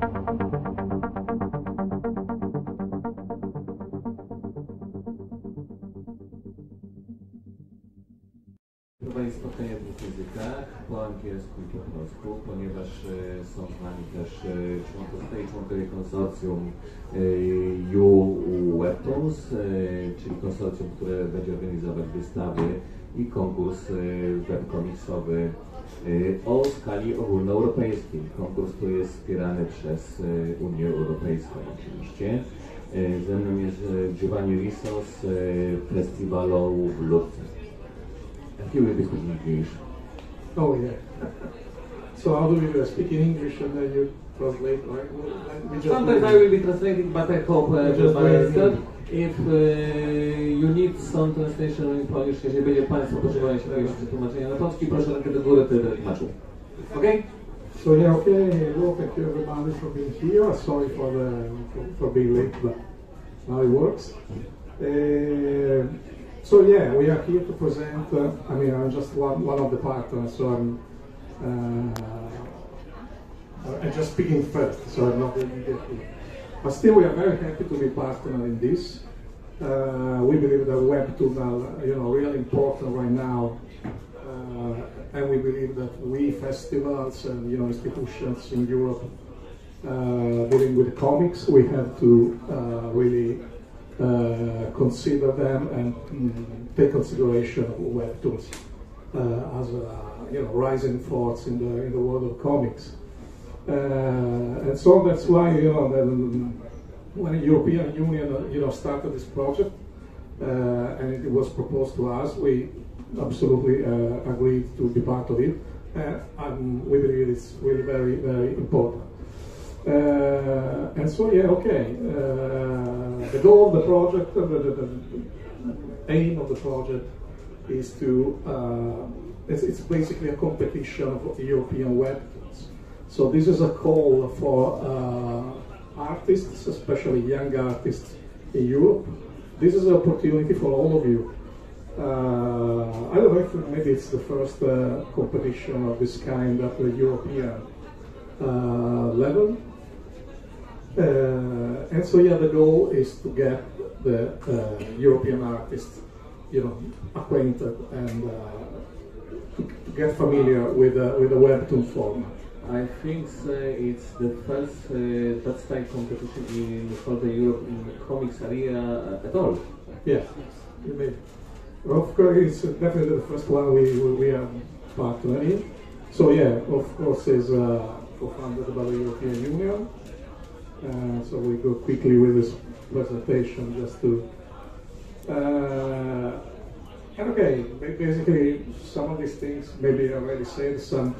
Prowadzi spotkania w dwóch językach, po angielsku i po polsku, ponieważ są z nami też członkowie konsorcjum EUWebtoons, czyli konsorcjum, które będzie organizować wystawy i konkurs webkomiksowy o skali ogólnoeuropejskiej. Konkurs, który jest wspierany przez Unię Europejską oczywiście. Ze mną jest Giovanni Riso z festiwalu w Ludce. You will be speaking English. Oh yeah. So how do we speak in English and then you translate, right? Sometimes I will be translating, but I hope just by myself. If you need some translation in Polish, jeżeli będzie Państwo potrzebowali się jakiegoś przetłumaczenia na polski, proszę rękę do góry, to będę tłumaczył. Okay? So yeah, okay. Well, thank you everybody for being here. Sorry for being late, but now it works. So yeah, we are here to present. I mean, I'm just one of the partners, so I'm just speaking first, so I'm not really getting. But still, we are very happy to be partner in this. We believe that webtoons are, really important right now, and we believe that we festivals and institutions in Europe dealing with comics, we have to really consider them and take consideration of webtoons as rising force in the world of comics, and so that's why when the European Union started this project and it was proposed to us, we absolutely agreed to be part of it, and we believe it's really very, very important. And so yeah, okay. The goal of the project, the aim of the project is to, it's basically a competition of European webtoons. So this is a call for artists, especially young artists in Europe. This is an opportunity for all of you. I don't know if maybe it's the first competition of this kind at the European level. And so yeah, the goal is to get the European artists, acquainted and to get familiar with the webtoon format. I think it's the first that style competition for the Europe in comics area at all. Yeah, you may. Of course, it's definitely the first one we are partnering in. So yeah, of course, is co-funded by the European Union. So we go quickly with this presentation just to. And okay, basically some of these things maybe I already said some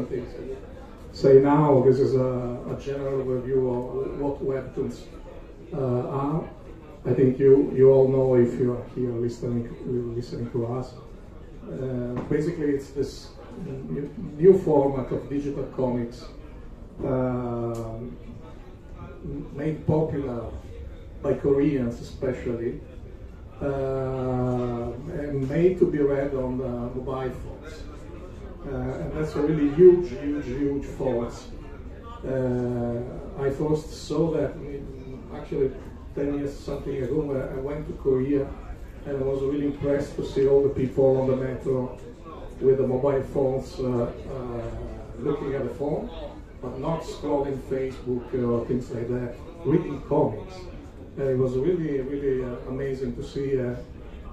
things. Say now this is a general review of what webtoons are. I think you all know if you are here listening to us. Basically, it's this new format of digital comics made popular by Koreans especially, and made to be read on mobile phones. And that's a really huge force. I first saw that actually 10 years something ago when I went to Korea, and I was really impressed to see all the people on the metro with the mobile phones looking at the phone, but not scrolling Facebook or things like that, reading comics. And it was really amazing to see.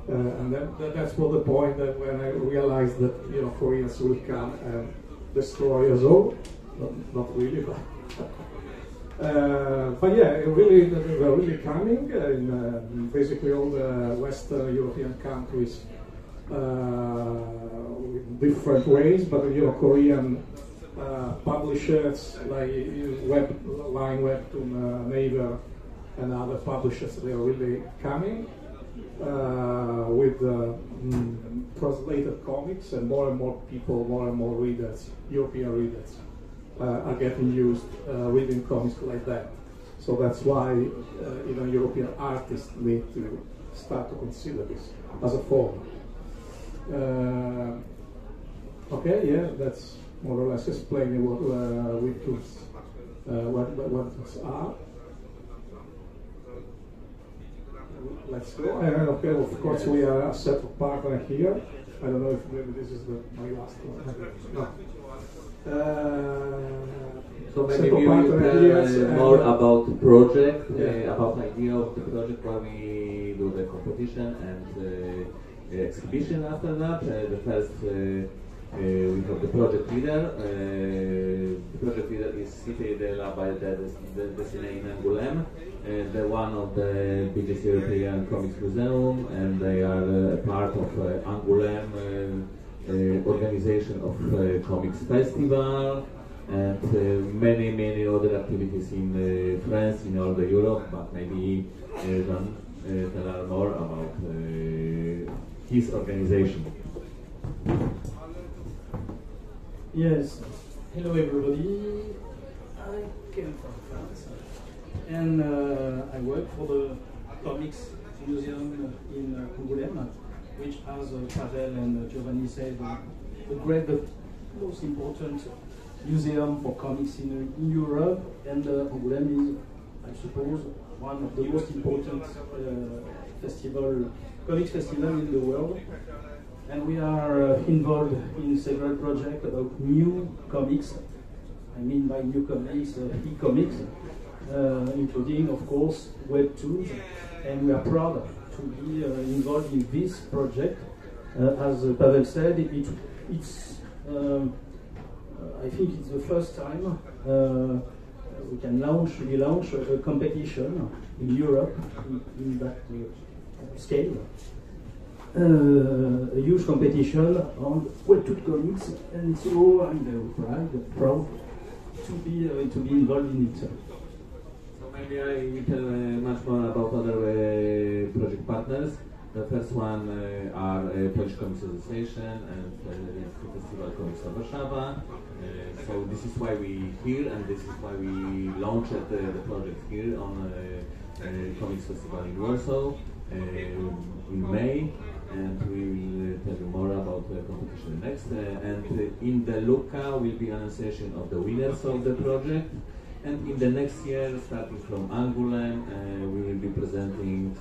And that's what the point that when I realized that Koreans will come and destroy us all, not really, but yeah, they're really coming in basically all the Western European countries in different ways. But Korean publishers like Line Webtoon, Naver, and other publishers, they are really coming with translated comics, and more people, more and more readers, European readers, are getting used reading comics like that. So that's why even European artists need to start to consider this as a form. Okay, yeah, that's more or less explaining what webtoons what those are. Let's go. Okay, of course, we are a set of partner here. I don't know if maybe this is my last one. No. So maybe we will tell more about the project, about the idea of the project, where we do the competition and exhibition after that. The first, we have the project leader. The project leader is seated by the in Angoulême, the one of the biggest European comics museum, and they are part of Angoulême organization of comics festival and many other activities in France, in all the Europe, but maybe Jean tell us more about his organization. Yes, hello everybody. I came from France and I work for the Comics Museum in Angoulême, which has Pavel and Giovanni said the most important museum for comics in Europe, and Angoulême is, I suppose, one of the most important comics festival in the world. And we are involved in several projects about new comics. I mean by new comics, e-comics, including, of course, webtoons. And we are proud to be involved in this project. As Pavel said, it's I think it's the first time we can relaunch a competition in Europe in that scale. A huge competition on webtoon comics, and so I'm very proud to be involved in it. So maybe I will tell much more about other project partners. The first one are Polish Comics Association and Festival Comics of Warszawa. So this is why we here, and this is why we launched the project here on Comics Festival in Warsaw in May. And we will tell you more about the competition next. And in the Luca will be an announcement of the winners of the project. And in the next year, starting from Angoulême, we will be presenting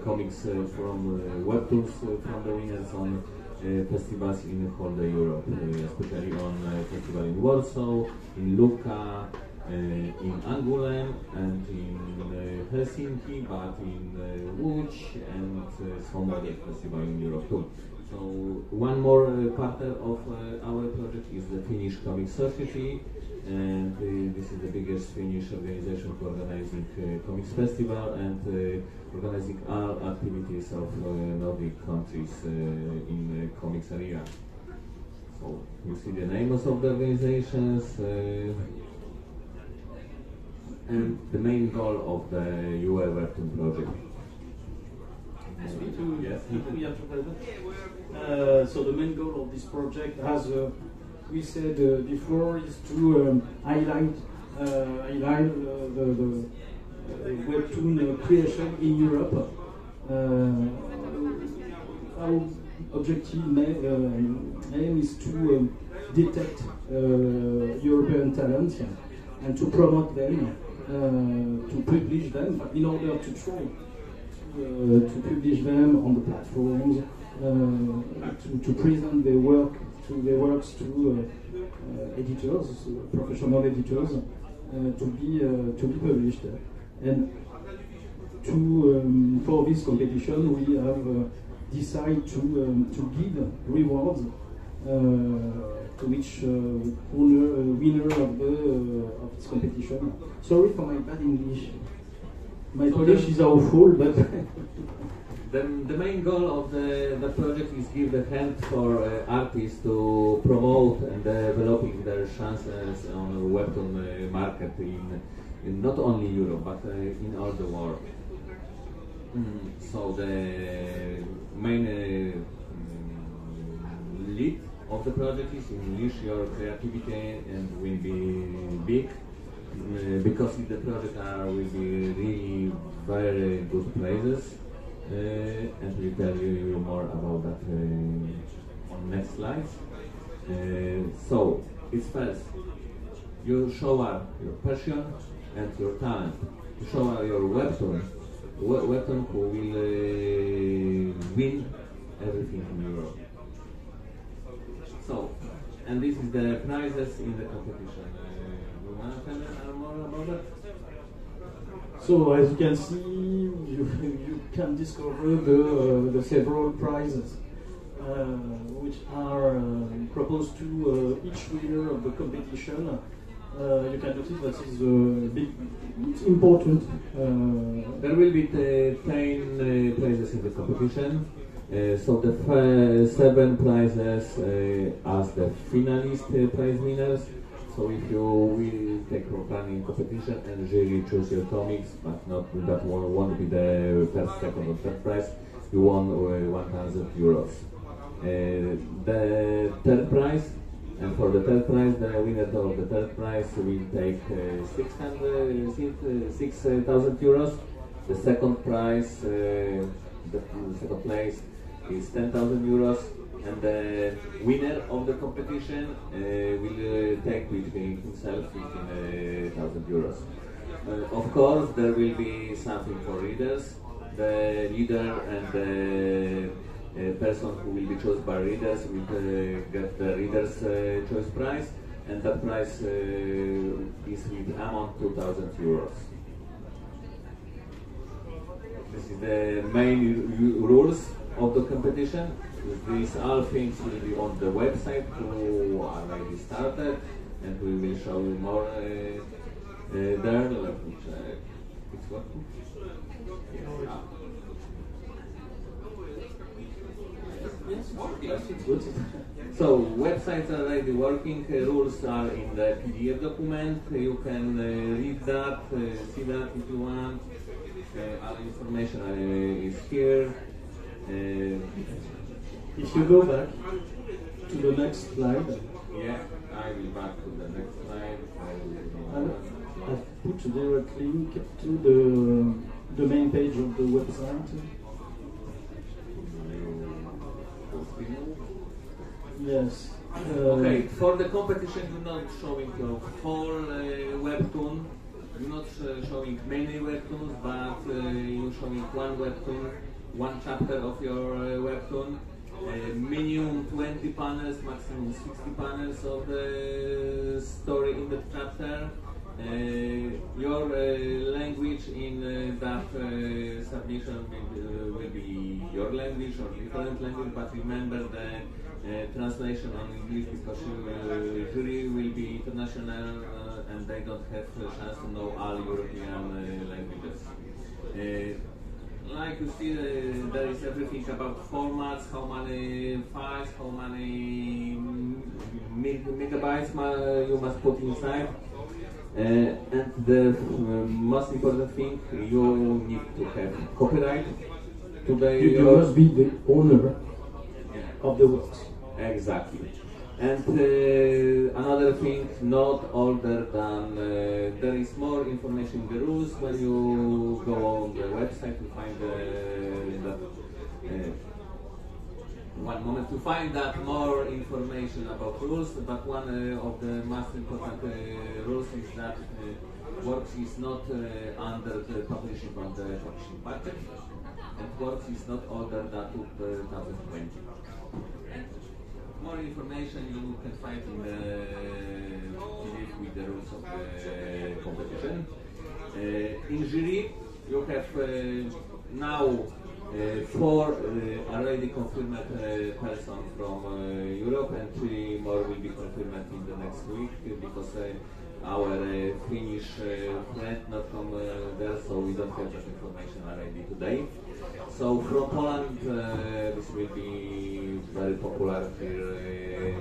comics from webtoons from the winners on festivals in whole Europe, especially on festival in Warsaw, in Luca, in Angoulême, and in Helsinki, but in Łódź and some other festival in Europe too. So one more partner of our project is the Finnish Comic Society, and this is the biggest Finnish organization for organizing comics festival and organizing all activities of Nordic countries in comics area. So you see the names of the organizations and the main goal of the EUWebtoons project. Yes. So the main goal of this project, as we said before, is to highlight the webtoon creation in Europe. Our objective aim is to detect European talents and to promote them, to publish them, in order to try to publish them on the platforms, to present their works to editors, professional editors, to be published. And for this competition, we have decided to give rewards to each winner of this competition. Sorry for my bad English. My Polish is awful, but the main goal of the project is give the hand for artists to promote and developing their chances on the webtoon market in not only Europe but in all the world. So the main lead of the project is unleash your creativity and will be big. Because the project will be really very good prizes, and we'll tell you more about that on next slides. So it's first You show up your passion and your talent. You show up your webtoon. Webtoon who will win everything in Europe. So, and this is the prizes in the competition. You want to tell me more about that? So as you can see, you can discover the several prizes which are proposed to each winner of the competition. You can notice that it's important. There will be 10 prizes in the competition. So the 7 prizes as the finalist prize winners. So if you will take part in competition and jury choose your comics, but that won't be the first, second or third prize, you won 100 euros. The third prize, and for the third prize, the winner of the third prize will take 6,000 euros. The second prize, the second place is 10,000 euros. And the winner of the competition will take with himself 15,000 euros. Of course, there will be something for readers. The leader and the person who will be chosen by readers will get the Reader's Choice Prize, and that prize is with amount 2,000 euros. This is the main rules of the competition. These all things will be on the website who already started, and we will show you more there. Let me check. It's working? Yes, it's good. So websites are already working. Rules are in the PDF document. You can read that, see that if you want. All information is here. If you go back to the next slide, Yeah, I will back to the next slide. I've put a direct link to the main page of the website. Yes. Okay, for the competition, you're not showing your full webtoon. You're not showing many webtoons, but you're showing one webtoon, one chapter of your webtoon. Minimum 20 panels, maximum 60 panels of the story in the chapter. Your language in that submission will be your language or different language, but remember the translation on English, because jury will be international and they don't have a chance to know all European languages. Like you see, there is everything about formats, how many files, how many megabytes you must put inside. And the most important thing, you need to have copyright. Today You must be the owner of the works. Exactly. And another thing, not older than, there is more information in the rules. When you go on the website, you find that, one moment, to find that more information about rules, but one of the most important rules is that works is not under the publishing on the publishing budget, and works is not older than 2020. More information you can find in the PDF with the rules of the competition. In jury, you have now 4 already confirmed persons from Europe, and 3 more will be confirmed in the next week, because our Finnish friend not from there, so we don't have that information already today. So from Poland, this will be very popular here,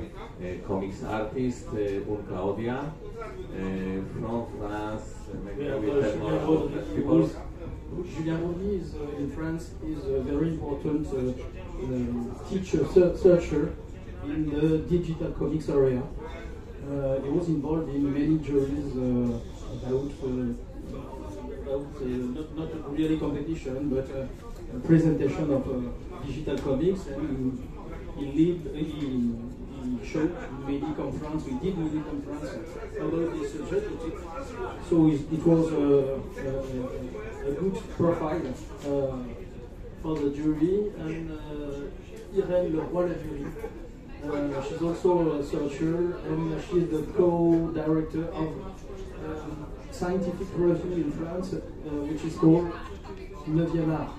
comics artist Unka Odia. From France, maybe we have more people. Julien Mourny is in France is a very important teacher, searcher in the digital comics area. He was involved in many juries about not really competition, but presentation of digital comics, and he we showed many conference, we did many conference about this subject. So it was a good profile for the jury, and Irene Leroy, la jury. She's also a researcher, and she's the co-director of scientific review in France, which is called Neuvième Art.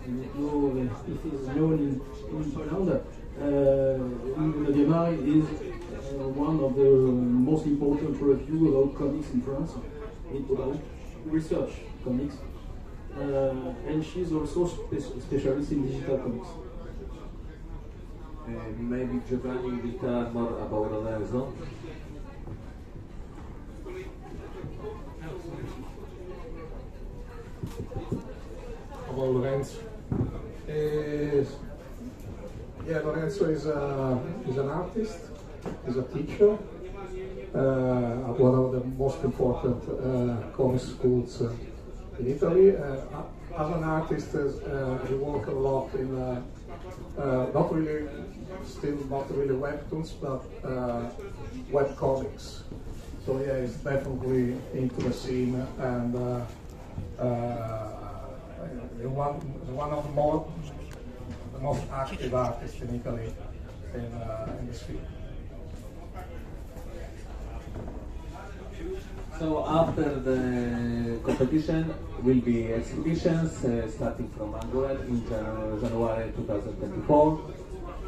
It is known in Poland. Neuvième Art is one of the most important reviews about comics in France, about research comics. And she's also specialist in digital comics. Maybe Giovanni will tell more about Lorenzo. About Lorenzo. Lorenzo is an artist, is a teacher at one of the most important comics schools in Italy. As an artist, he works a lot in not really webtoons, but webkomiks. So yeah, he's definitely into the scene, and one of the most active artists in Italy in this field. So after the competition will be exhibitions starting from Angola in January 2024.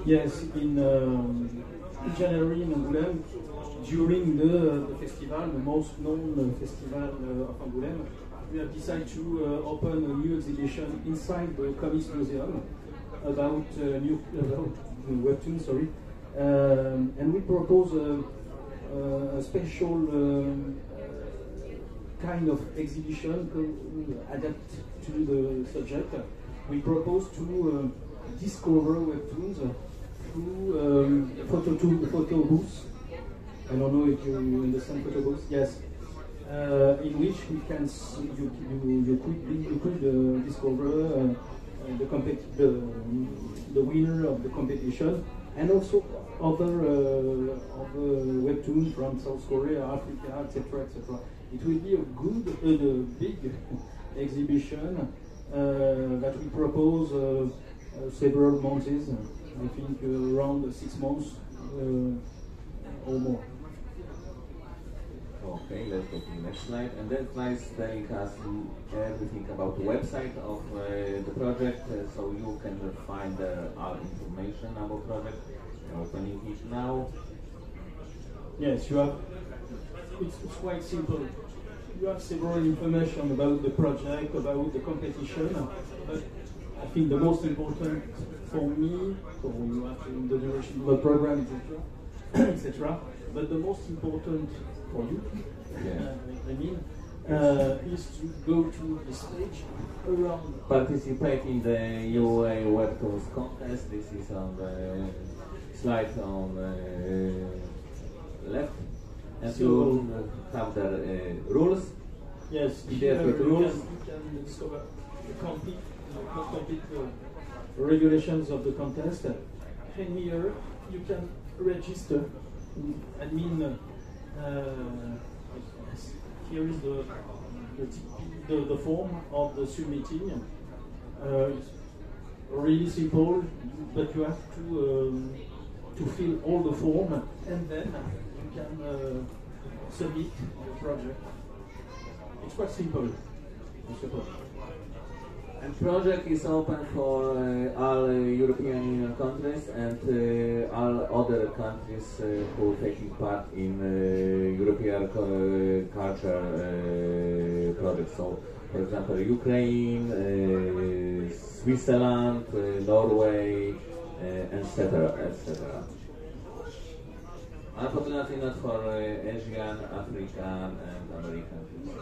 Yes, in January in Angoulême, during the festival, the most known festival of Angoulême, we have decided to open a new exhibition inside the Comics Museum about webtoons, sorry, and we propose a special kind of exhibition adapted to the subject. We propose to discover webtoons through photo booths. I don't know if you understand photo booths. Yes, in which we can you could discover the winner of the competition, and also other webtoons from South Korea, Africa, etc., etc. It will be a big exhibition that we propose several months. I think around 6 months or more. Okay, let's go to the next slide. And then slides telling us everything about the website of the project, so you can find all information about the project. I'm opening it now. Yes, you have. It's quite simple. You have several information about the project, about the competition, but I think the most important for me, so you have the duration of the program, etc., etc. But the most important for you, is to go to the stage around. Participate in the EUWebtoons contest. This is on the slide on the left. And so you have the rules. Yes, Here rules. You can discover the complete regulations of the contest. And here you can register. I mean, here is the form of the submitting. It's really simple, but you have to fill all the form, and then you can submit your project. It's quite simple, I suppose. And project is open for all European Union countries and all other countries who taking part in European culture projects. So, for example, Ukraine, Switzerland, Norway, etc., etc. Unfortunately, not for Asian, African, and American people.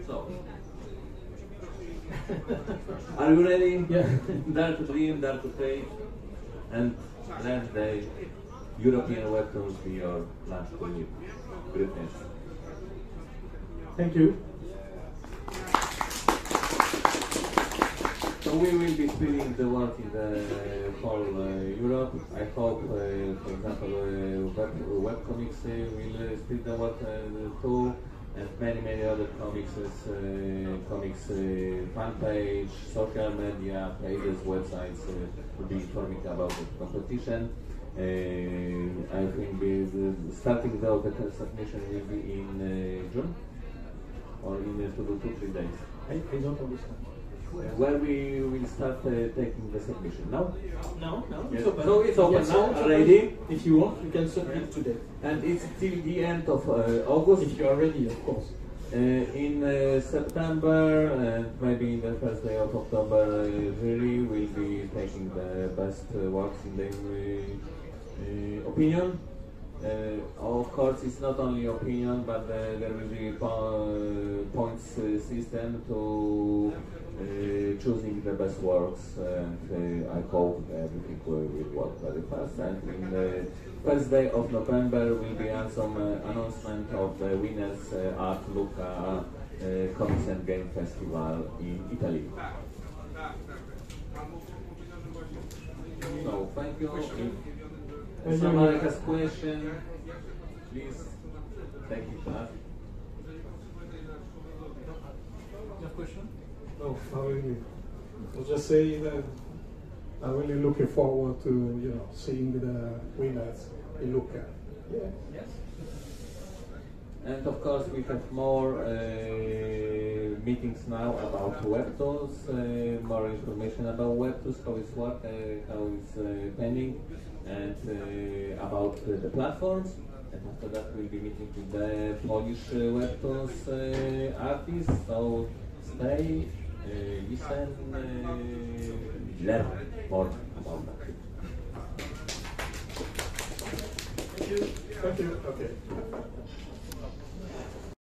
So, are you ready? Yeah. Dare to dream, dare to take, and let the European webtoons be your last to greatness. Thank you. So we will be spreading the word in the whole Europe. I hope, for example, webkomiks will spread the word too, and many other comics, fan page, social media, pages, websites will be informing about the competition. I think the starting though the submission will be in June or in 2-3 days. I don't understand. Where we will start taking the submission now? No, Yes. it's open. So it's open Yes, now it's open. already, If you want, you can submit today. and it's till the end of August. If you are ready, of course. In September and maybe in the first day of October, jury will be taking the best works in their opinion. Of course, it's not only opinion, but there will be points system to choosing the best works, and I hope everything will work very fast. And in the first day of November will be some announcement of the winners at Lucca Comics and Game Festival in Italy. So thank you. If somebody has question, please take it up. Your question? No, not really. I'll just say that I'm really looking forward to seeing the winners in Lucca. Yeah. Yes. And of course, we have more meetings now about webtoons, more information about webtoons, how it's work, how it's pending, and about the platforms. And after that, we'll be meeting with the Polish webtoons artists. So stay, listen, learn more about that. Thank you. Okay.